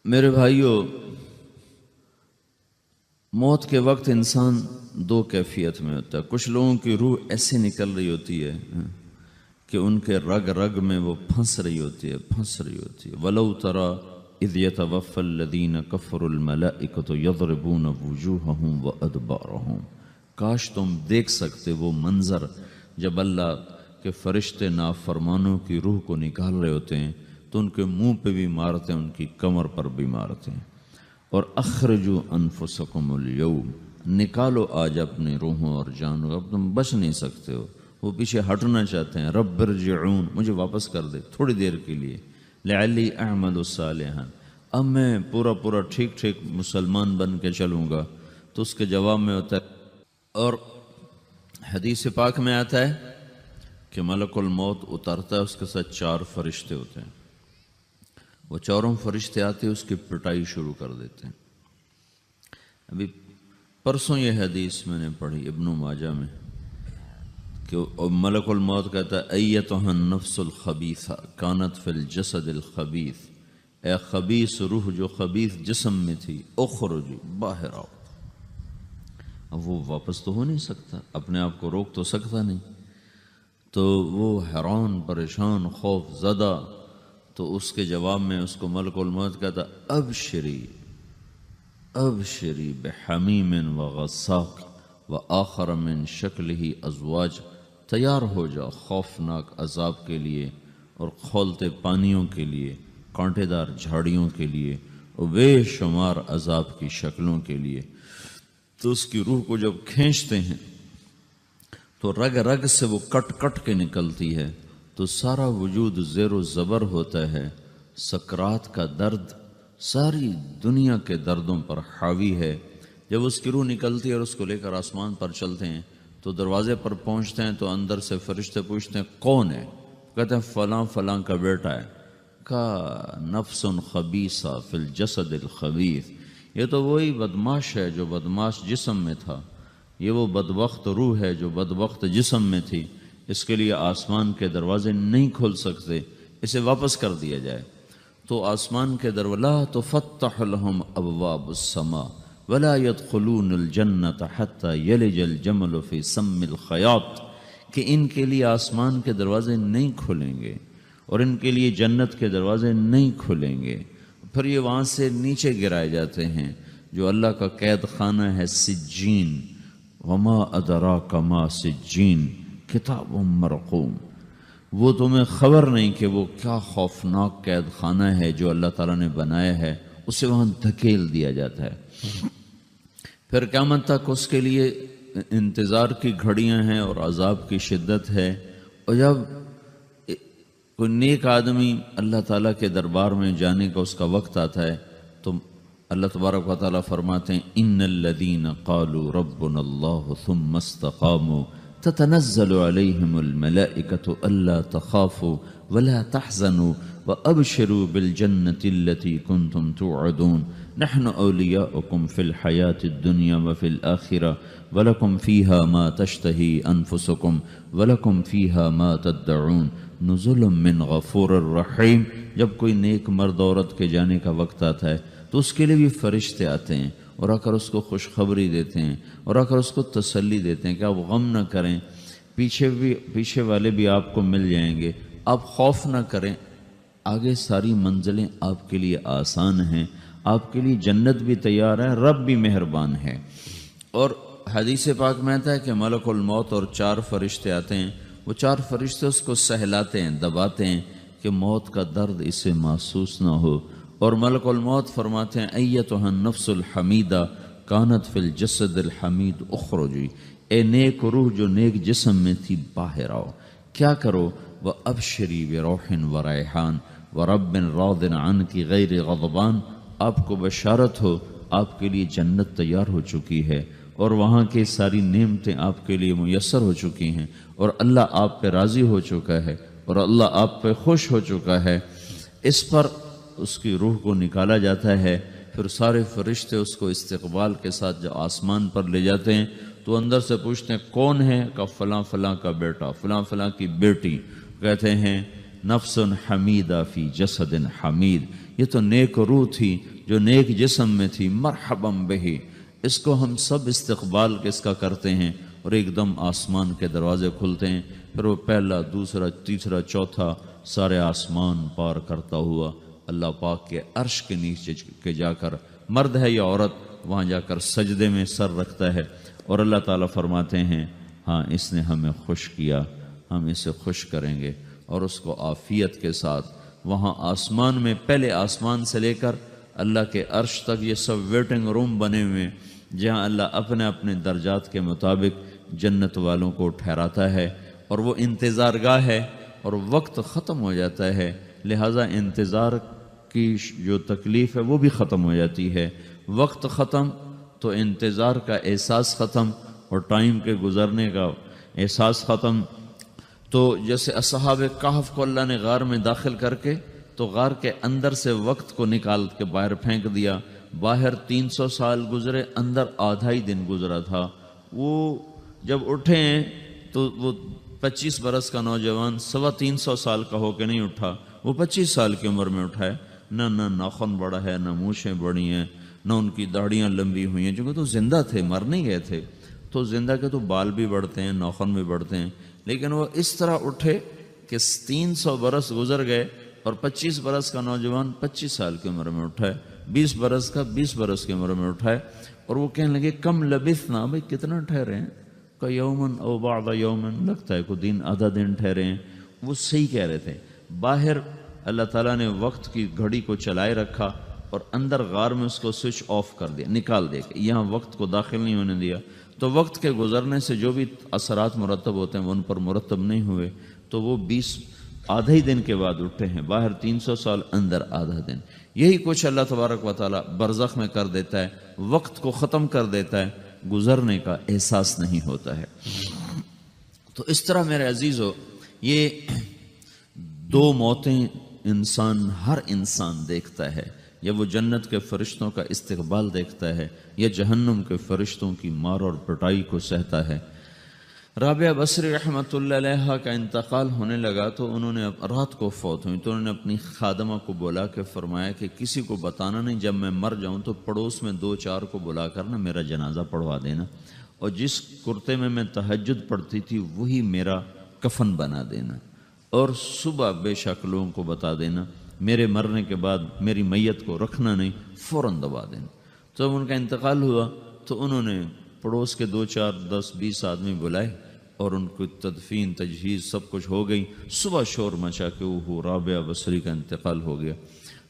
میرے بھائیوں، موت کے وقت انسان دو کیفیت میں ہوتا ہے۔ کچھ لوگوں کی روح ایسے نکل رہی ہوتی ہے کہ ان کے رگ رگ میں وہ پھنس رہی ہوتی ہے وَلَوْ تَرَى اِذْ يَتَوَفَّى الَّذِينَ كَفَرُوا الْمَلَائِكَةُ يَضْرِبُونَ وُجُوهَهُمْ وَأَدْبَارَهُمْ۔ کاش تم دیکھ سکتے وہ منظر جب اللہ کے فرشتے نافرمانوں کی روح کو نکال رہے ہوتے ہیں تو ان کے منہ پہ بھی مارتے ہیں، ان کی کمر پر بھی مارتے ہیں۔ اور اخرجوا انفسکم اليوم، نکالو آج اپنی روحوں اور جانوں، اب تم بچ نہیں سکتے ہو۔ وہ پیچھے ہٹنا چاہتے ہیں، رب ارجعون، مجھے واپس کر دے تھوڑی دیر کے لیے، لعلی اعمل صالحا، اب میں پورا ٹھیک مسلمان بن کے چلوں گا۔ تو اس کے جواب میں ہوتا ہے، اور حدیث پاک میں آتا ہے کہ ملک الموت اترتا ہے، اس کے ساتھ 4 فرشتے ہوتے ہیں۔ وہ 4 فرشتے آتے اس کی پٹائی شروع کر دیتے ہیں۔ ابھی پرسوں یہ حدیث میں نے پڑھی ابن ماجہ میں کہ ملک الموت کہتا ہے ایتھا النفس الخبیثہ کانت فی الجسد الخبیث، اے خبیث روح جو خبیث جسم میں تھی، اخرج، باہر آؤ۔ اب وہ واپس تو ہو نہیں سکتا، اپنے آپ کو روک تو سکتا نہیں، تو وہ حیران پریشان خوف زدہ، تو اس کے جواب میں اس کو ملک الموت کہتا ابشری بحمیم وغساق وآخر من شکلہ ازواج، تیار ہو جا خوفناک عذاب کے لیے اور کھولتے پانیوں کے لیے، کانٹے دار جھاڑیوں کے لیے اور بے شمار عذاب کی شکلوں کے لیے۔ تو اس کی روح کو جب کھینچتے ہیں تو رگ رگ سے وہ کٹ کے نکلتی ہے، تو سارا وجود زیر و زبر ہوتا ہے، سکرات کا درد ساری دنیا کے دردوں پر حاوی ہے۔ جب اس کی روح نکلتی ہے اور اس کو لے کر آسمان پر چلتے ہیں تو دروازے پر پہنچتے ہیں تو اندر سے فرشتے پوچھتے ہیں کون ہے؟ کہتے ہیں فلاں کا بیٹا ہے۔ کہا نفس خبیثہ فی الجسد الخبیث، یہ تو وہی بدماش ہے جو بدماش جسم میں تھا، یہ وہ بدبخت روح ہے جو بدبخت جسم میں تھی، اس کے لیے آسمان کے دروازے نہیں کھل سکتے، اسے واپس کر دیا جائے۔ تو آسمان کے دروازے لا تفتح لهم ابواب السماء ولا يدخلون الجنة حتى يلج الجمل في سم الخياط، کہ ان کے لیے آسمان کے دروازے نہیں کھلیں گے اور ان کے لیے جنت کے دروازے نہیں کھلیں گے، پھر یہ وہاں سے نیچے گرائے جاتے ہیں جو اللہ کا قید خانہ ہے سجین، وما ادراک ما سجین کتاب مرقوم، وہ تمہیں خبر نہیں کہ وہ کیا خوفناک قید خانہ ہے جو اللہ تعالیٰ نے بنایا ہے، اسے وہاں دھکیل دیا جاتا ہے۔ پھر قیامت تک اس کے لیے انتظار کی گھڑیاں ہیں اور عذاب کی شدت ہے۔ اور جب کوئی نیک آدمی اللہ تعالیٰ کے دربار میں جانے کا اس کا وقت آتا ہے تو اللہ تبارک و تعالیٰ فرماتے ہیں ان الذین قالوا ربنا اللہ ثم استقاموا تتنزل علیہم الملائکۃ الا تخافوا ولا تحزنوا وابشروا بالجنۃ التي کنتم توعدون نحن اولیاؤکم فی الحیاۃ الدنیا وفی الآخرہ ولکم فیہا ما تشتہی انفسکم ولکم فیہا ما تدعون نزل من غفور الرحیم۔ جب کوئی نیک مرد عورت کے جانے کا وقت آتا ہے تو اس کے لیے بھی فرشتے آتے ہیں اور آ کر اس کو خوشخبری دیتے ہیں اور آ کر اس کو تسلی دیتے ہیں کہ آپ غم نہ کریں، پیچھے والے بھی آپ کو مل جائیں گے، آپ خوف نہ کریں، آگے ساری منزلیں آپ کے لیے آسان ہیں، آپ کے لیے جنت بھی تیار ہے، رب بھی مہربان ہے۔ اور حدیث پاک میں آتا ہے کہ ملک الموت اور 4 فرشتے آتے ہیں، وہ 4 فرشتے اس کو سہلاتے ہیں، دباتے ہیں کہ موت کا درد اسے محسوس نہ ہو۔ اور ملک الموت فرماتے ہیں ایتھا النفس الحمیدہ کانت فی الجسد الحمید اخرجی، اے نیک روح جو نیک جسم میں تھی باہر آؤ۔ کیا کرو؟ وابشری بروح وریحان ورب راض عنک غیر غضبان، آپ کو بشارت ہو آپ کے لیے جنت تیار ہو چکی ہے اور وہاں کی ساری نعمتیں آپ کے لیے میسر ہو چکی ہیں اور اللہ آپ پہ راضی ہو چکا ہے اور اللہ آپ پہ خوش ہو چکا ہے۔ اس پر اس کی روح کو نکالا جاتا ہے، پھر سارے فرشتے اس کو استقبال کے ساتھ جب آسمان پر لے جاتے ہیں تو اندر سے پوچھتے ہیں کون ہے؟ کہ فلاں کا بیٹا، فلاں کی بیٹی۔ کہتے ہیں نفس حمیدہ فی جسد حمید، یہ تو نیک روح تھی جو نیک جسم میں تھی، مرحبا بہی، اس کو ہم سب استقبال کس کا کرتے ہیں، اور ایک دم آسمان کے دروازے کھلتے ہیں، پھر وہ پہلا دوسرا تیسرا چوتھا سارے آسمان پار کرتا ہوا اللہ پاک کے عرش کے نیچے کے جا کر، مرد ہے یا عورت، وہاں جا کر سجدے میں سر رکھتا ہے، اور اللہ تعالیٰ فرماتے ہیں ہاں اس نے ہمیں خوش کیا، ہم اسے خوش کریں گے، اور اس کو عافیت کے ساتھ وہاں آسمان میں، پہلے آسمان سے لے کر اللہ کے عرش تک یہ سب ویٹنگ روم بنے ہوئے، جہاں اللہ اپنے اپنے درجات کے مطابق جنت والوں کو ٹھہراتا ہے، اور وہ انتظار گاہ ہے، اور وقت ختم ہو جاتا ہے، لہٰذا انتظار کی جو تکلیف ہے وہ بھی ختم ہو جاتی ہے، وقت ختم تو انتظار کا احساس ختم، اور ٹائم کے گزرنے کا احساس ختم۔ تو جیسے اصحاب کہف کو اللہ نے غار میں داخل کر کے تو غار کے اندر سے وقت کو نکال کے باہر پھینک دیا، باہر 300 سال گزرے، اندر آدھا ہی دن گزرا تھا۔ وہ جب اٹھے ہیں تو وہ 25 برس کا نوجوان 325 سال کا ہو کے نہیں اٹھا، وہ 25 سال کی عمر میں اٹھا ہے، نہ ناخن بڑا ہے، نہ مونچھیں بڑی ہیں، نہ ان کی داڑیاں لمبی ہوئی ہیں، چونکہ تو زندہ تھے، مر نہیں گئے تھے، تو زندہ کے تو بال بھی بڑھتے ہیں، ناخن بھی بڑھتے ہیں، لیکن وہ اس طرح اٹھے کہ 300 برس گزر گئے، اور 25 برس کا نوجوان 25 سال کی عمر میں اٹھا ہے، 20 برس کا 20 برس کی عمر میں اٹھا ہے، اور وہ کہنے لگے کم لبثنا، بھائی کتنا ٹھہرے ہیں، کہ یومن او بعض یومن، لگتا ہے کوئی دن آدھا دن ٹھہرے ہیں۔ وہ صحیح کہہ رہے تھے، باہر اللہ تعالیٰ نے وقت کی گھڑی کو چلائے رکھا، اور اندر غار میں اس کو سوئچ آف کر دیا، نکال دیا، کہ یہاں وقت کو داخل نہیں ہونے دیا، تو وقت کے گزرنے سے جو بھی اثرات مرتب ہوتے ہیں وہ ان پر مرتب نہیں ہوئے، تو وہ 20 آدھا ہی دن کے بعد اٹھے ہیں، باہر 300 سال، اندر آدھا دن۔ یہی کچھ اللہ تبارک و تعالیٰ برزخ میں کر دیتا ہے، وقت کو ختم کر دیتا ہے، گزرنے کا احساس نہیں ہوتا ہے۔ تو اس طرح میرے عزیزو، یہ دو موتیں ہر انسان دیکھتا ہے، یا وہ جنت کے فرشتوں کا استقبال دیکھتا ہے، یا جہنم کے فرشتوں کی مار اور پٹائی کو سہتا ہے۔ رابعہ بصری رحمۃ اللہ علیہ کا انتقال ہونے لگا تو انہوں نے رات کو فوت ہوئی، تو انہوں نے اپنی خادمہ کو بلا کے فرمایا کہ کسی کو بتانا نہیں، جب میں مر جاؤں تو پڑوس میں 2-4 کو بلا کر نا میرا جنازہ پڑھوا دینا، اور جس کرتے میں تہجد پڑھتی تھی وہی میرا کفن بنا دینا، اور صبح بے شک لوگوں کو بتا دینا، میرے مرنے کے بعد میری میت کو رکھنا نہیں، فوراً دبا دینا۔ تو جب ان کا انتقال ہوا تو انہوں نے پڑوس کے 2-4-10-20 آدمی بلائے، اور ان کو تدفین تجہیز سب کچھ ہو گئی، صبح شور مچا کہ وہ رابعہ بصری کا انتقال ہو گیا۔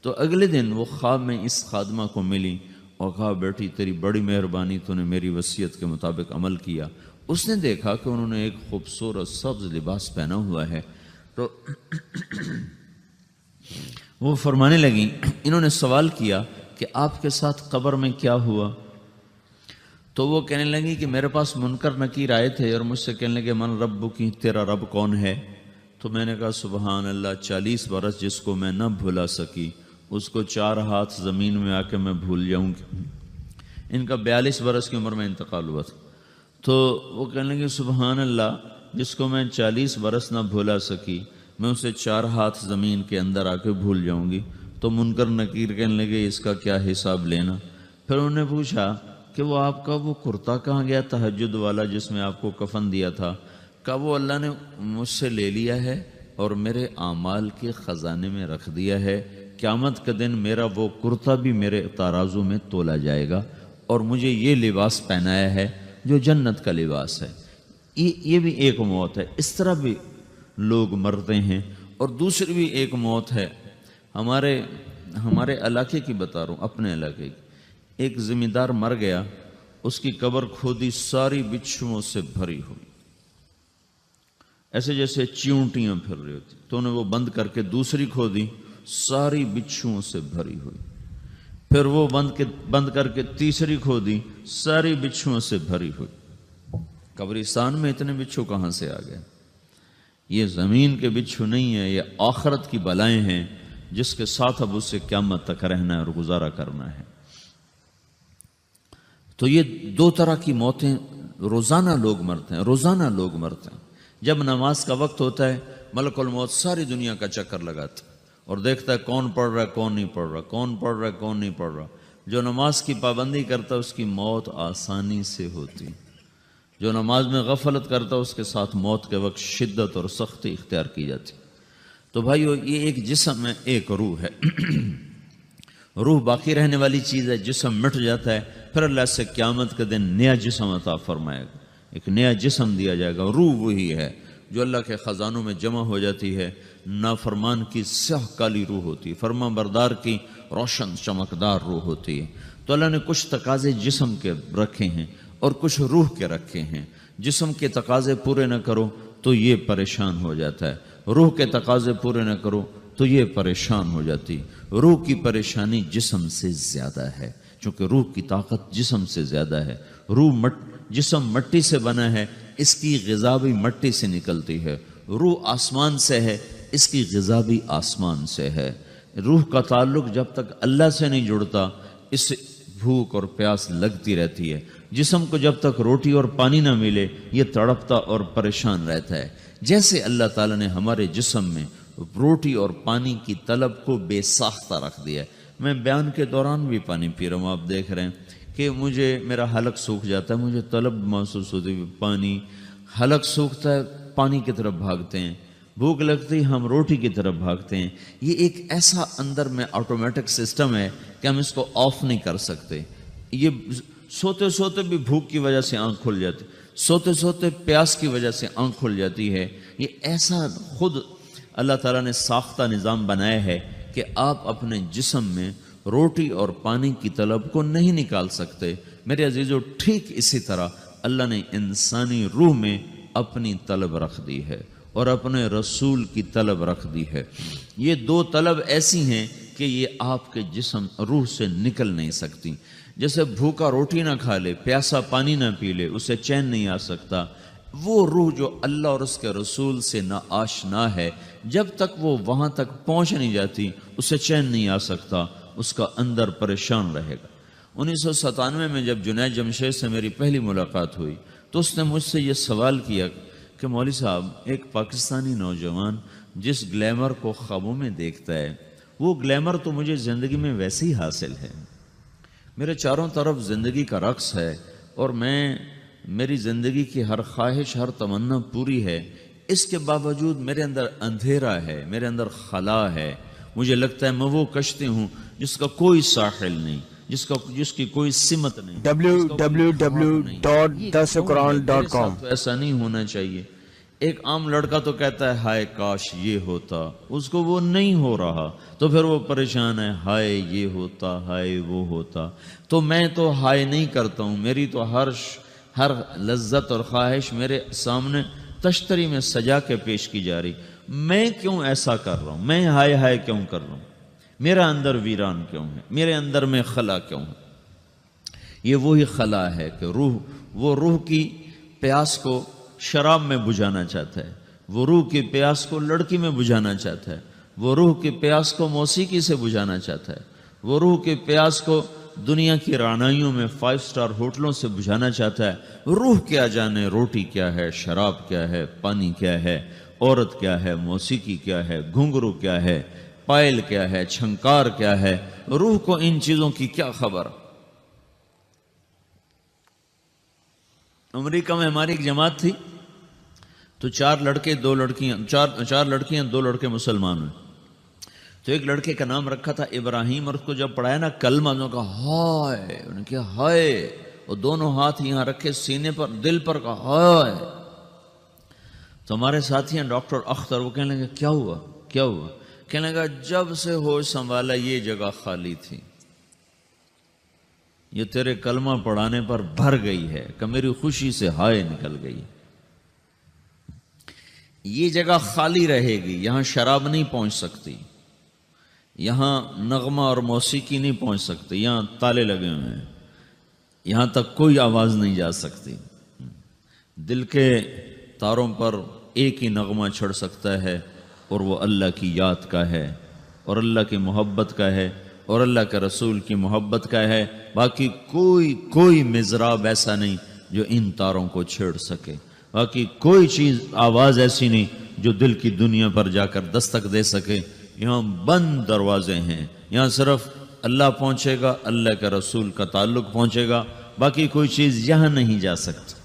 تو اگلے دن وہ خواب میں اس خادمہ کو ملی اور کہا بیٹی تیری بڑی مہربانی، تو نے میری وصیت کے مطابق عمل کیا۔ اس نے دیکھا کہ انہوں نے ایک خوبصورت سبز لباس پہنا ہوا ہے، تو وہ فرمانے لگیں، انہوں نے سوال کیا کہ آپ کے ساتھ قبر میں کیا ہوا؟ تو وہ کہنے لگی کہ میرے پاس منکر نکیر آئے تھے اور مجھ سے کہنے لگے من رب کی، تیرا رب کون ہے؟ تو میں نے کہا سبحان اللہ، 40 برس جس کو میں نہ بھلا سکی اس کو 4 ہاتھ زمین میں آ کے میں بھول جاؤں گی۔ ان کا 42 برس کی عمر میں انتقال ہوا تھا۔ تو وہ کہنے لگے سبحان اللہ، جس کو میں 40 برس نہ بھولا سکی میں اسے 4 ہاتھ زمین کے اندر آ کے بھول جاؤں گی۔ تو منکر نکیر کہنے لگے اس کا کیا حساب لینا؟ پھر انہوں نے پوچھا کہ وہ آپ کا وہ کرتا کہاں گیا تہجد والا جس میں آپ کو کفن دیا تھا؟ کہا وہ اللہ نے مجھ سے لے لیا ہے اور میرے اعمال کے خزانے میں رکھ دیا ہے، قیامت کے دن میرا وہ کرتا بھی میرے ترازو میں تولا جائے گا، اور مجھے یہ لباس پہنایا ہے جو جنت کا لباس ہے۔ یہ بھی ایک موت ہے، اس طرح بھی لوگ مرتے ہیں۔ اور دوسری بھی ایک موت ہے، ہمارے علاقے کی بتا رہا ہوں، اپنے علاقے کی۔ ایک ذمہ دار مر گیا، اس کی قبر کھودی، ساری بچھوؤں سے بھری ہوئی، ایسے جیسے چیونٹیاں پھر رہی ہوتی، تو انہیں وہ بند کر کے دوسری کھودی، ساری بچھوؤں سے بھری ہوئی، پھر وہ بند کر کے تیسری کھودی، ساری بچھوؤں سے بھری ہوئی۔ قبرستان میں اتنے بچھو کہاں سے آ گئے؟ یہ زمین کے بچھو نہیں ہیں، یہ آخرت کی بلائیں ہیں جس کے ساتھ اب اس سے قیامت تک رہنا ہے اور گزارا کرنا ہے۔ تو یہ 2 طرح کی موتیں روزانہ لوگ مرتے ہیں، روزانہ لوگ مرتے ہیں۔ جب نماز کا وقت ہوتا ہے ملک الموت ساری دنیا کا چکر لگاتا اور دیکھتا ہے کون پڑھ رہا ہے کون نہیں پڑھ رہا، کون پڑھ رہا ہے کون نہیں پڑھ رہا۔ جو نماز کی پابندی کرتا ہے اس کی موت آسانی سے ہوتی، جو نماز میں غفلت کرتا ہے اس کے ساتھ موت کے وقت شدت اور سختی اختیار کی جاتی۔ تو بھائیو، یہ ایک جسم ہے، ایک روح ہے۔ روح باقی رہنے والی چیز ہے، جسم مٹ جاتا ہے، پھر اللہ سے قیامت کے دن نیا جسم عطا فرمائے گا، ایک نیا جسم دیا جائے گا۔ روح وہی ہے جو اللہ کے خزانوں میں جمع ہو جاتی ہے۔ نافرمان کی سیاہ کالی روح ہوتی ہے، فرما بردار کی روشن چمکدار روح ہوتی ہے۔ تو اللہ نے کچھ تقاضے جسم کے رکھے ہیں اور کچھ روح کے رکھے ہیں۔ جسم کے تقاضے پورے نہ کرو تو یہ پریشان ہو جاتا ہے، روح کے تقاضے پورے نہ کرو تو یہ پریشان ہو جاتی۔ روح کی پریشانی جسم سے زیادہ ہے، چونکہ روح کی طاقت جسم سے زیادہ ہے۔ جسم مٹی سے بنا ہے، اس کی غذا بھی مٹی سے نکلتی ہے۔ روح آسمان سے ہے، اس کی غذا بھی آسمان سے ہے۔ روح کا تعلق جب تک اللہ سے نہیں جڑتا، اس سے بھوک اور پیاس لگتی رہتی ہے۔ جسم کو جب تک روٹی اور پانی نہ ملے یہ تڑپتا اور پریشان رہتا ہے۔ جیسے اللہ تعالیٰ نے ہمارے جسم میں روٹی اور پانی کی طلب کو بے ساختہ رکھ دیا ہے۔ میں بیان کے دوران بھی پانی پی رہا ہوں، آپ دیکھ رہے ہیں کہ میرا حلق سوکھ جاتا ہے، مجھے طلب محسوس ہوتی ہے پانی، حلق سوکھتا ہے پانی کی طرف بھاگتے ہیں، بھوک لگتی ہم روٹی کی طرف بھاگتے ہیں۔ یہ ایک ایسا اندر میں آٹومیٹک سسٹم ہے کہ ہم اس کو آف نہیں کر سکتے۔ یہ سوتے سوتے بھی بھوک کی وجہ سے آنکھ کھل جاتی، سوتے سوتے پیاس کی وجہ سے آنکھ کھل جاتی ہے۔ یہ ایسا خود اللہ تعالیٰ نے ساختہ نظام بنایا ہے کہ آپ اپنے جسم میں روٹی اور پانی کی طلب کو نہیں نکال سکتے۔ میرے عزیزو، ٹھیک اسی طرح اللہ نے انسانی روح میں اپنی طلب رکھ دی ہے اور اپنے رسول کی طلب رکھ دی ہے۔ یہ دو طلب ایسی ہیں کہ یہ آپ کے جسم روح سے نکل نہیں سکتی۔ جیسے بھوکا روٹی نہ کھا لے، پیاسا پانی نہ پی لے، اسے چین نہیں آ سکتا۔ وہ روح جو اللہ اور اس کے رسول سے نا آشنا ہے، جب تک وہ وہاں تک پہنچ نہیں جاتی اسے چین نہیں آ سکتا، اس کا اندر پریشان رہے گا۔ 1997 میں جب جنید جمشید سے میری پہلی ملاقات ہوئی تو اس نے مجھ سے یہ سوال کیا کہ مولوی صاحب، ایک پاکستانی نوجوان جس گلیمر کو خوابوں میں دیکھتا ہے، وہ گلیمر تو مجھے زندگی میں ویسے ہی حاصل ہے، میرے چاروں طرف زندگی کا رقص ہے اور میری زندگی کی ہر خواہش، ہر تمنا پوری ہے، اس کے باوجود میرے اندر اندھیرا ہے، میرے اندر خلا ہے۔ مجھے لگتا ہے میں وہ کشتی ہوں جس کا کوئی ساحل نہیں، جس کی کوئی سمت نہیں، www.dasquran.com۔ ایسا نہیں ہونا چاہیے۔ ایک عام لڑکا تو کہتا ہے ہائے کاش یہ ہوتا، اس کو وہ نہیں ہو رہا تو پھر وہ پریشان ہے، ہائے یہ ہوتا، ہائے وہ ہوتا۔ تو میں تو ہائے نہیں کرتا ہوں، میری تو ہر لذت اور خواہش میرے سامنے تشتری میں سجا کے پیش کی جا رہی۔ میں کیوں ایسا کر رہا ہوں؟ میں ہائے ہائے کیوں کر رہا ہوں؟ میرا اندر ویران کیوں ہے؟ میرے اندر میں خلا کیوں ہے؟ یہ وہی خلا ہے کہ وہ روح کی پیاس کو شراب میں بجھانا چاہتا ہے، وہ روح کی پیاس کو لڑکی میں بجھانا چاہتا ہے، وہ روح کی پیاس کو موسیقی سے بجھانا چاہتا ہے، وہ روح کی پیاس کو دنیا کی رعنائیوں میں 5 اسٹار ہوٹلوں سے بجھانا چاہتا ہے۔ روح کیا جانے روٹی کیا ہے، شراب کیا ہے، پانی کیا ہے، عورت کیا ہے، موسیقی کیا ہے، گھنگرو کیا ہے، پائل کیا ہے، چھنکار کیا ہے، روح کو ان چیزوں کی کیا خبر؟ امریکہ میں ہماری ایک جماعت تھی تو 4 لڑکے 2 لڑکیاں، 4 لڑکیاں 2 لڑکے مسلمان ہوئے۔ تو ایک لڑکے کا نام رکھا تھا ابراہیم، اور اس کو جب پڑھایا نا کلمہ، انہوں نے کہا ہائے، انہوں نے کہا ہائے، اور دونوں ہاتھ یہاں رکھے سینے پر، دل پر، کہا ہائے۔ تو ہمارے ساتھی ہیں ڈاکٹر اختر، وہ کہنے لگے کیا ہوا کیا ہوا؟ کہنے لگا جب سے ہوش سنبھالا یہ جگہ خالی تھی، یہ تیرے کلمہ پڑھانے پر بھر گئی ہے کہ میری خوشی سے ہائے نکل گئی۔ یہ جگہ خالی رہے گی، یہاں شراب نہیں پہنچ سکتی، یہاں نغمہ اور موسیقی نہیں پہنچ سکتی، یہاں تالے لگے ہوئے ہیں، یہاں تک کوئی آواز نہیں جا سکتی۔ دل کے تاروں پر ایک ہی نغمہ چڑھ سکتا ہے اور وہ اللہ کی یاد کا ہے، اور اللہ کی محبت کا ہے، اور اللہ کے رسول کی محبت کا ہے۔ باقی کوئی مضراب ایسا نہیں جو ان تاروں کو چھیڑ سکے، باقی کوئی چیز، آواز ایسی نہیں جو دل کی دنیا پر جا کر دستک دے سکے. یہاں بند دروازے ہیں، یہاں صرف اللہ پہنچے گا، اللہ کے رسول کا تعلق پہنچے گا، باقی کوئی چیز یہاں نہیں جا سکتی.